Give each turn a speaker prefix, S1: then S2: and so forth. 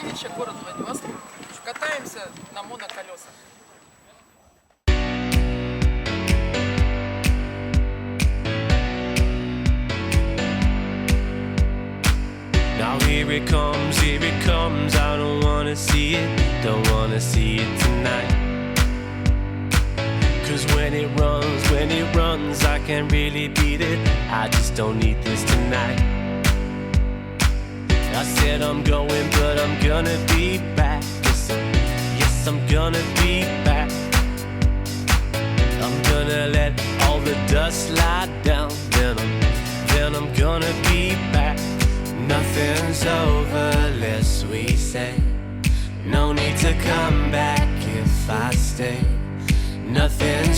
S1: Ильича, город Владивосток. Катаемся на моноколесах.
S2: Now here it comes, I don't wanna see it tonight. Cause when it runs, I can't really beat it, I just don't need this tonight. I said I'm going, but I'm gonna be back. Yes, I'm gonna be back. I'm gonna let all the dust lie down, then I'm gonna be back. Nothing's over, lest we say. No need to come back if I stay. Nothing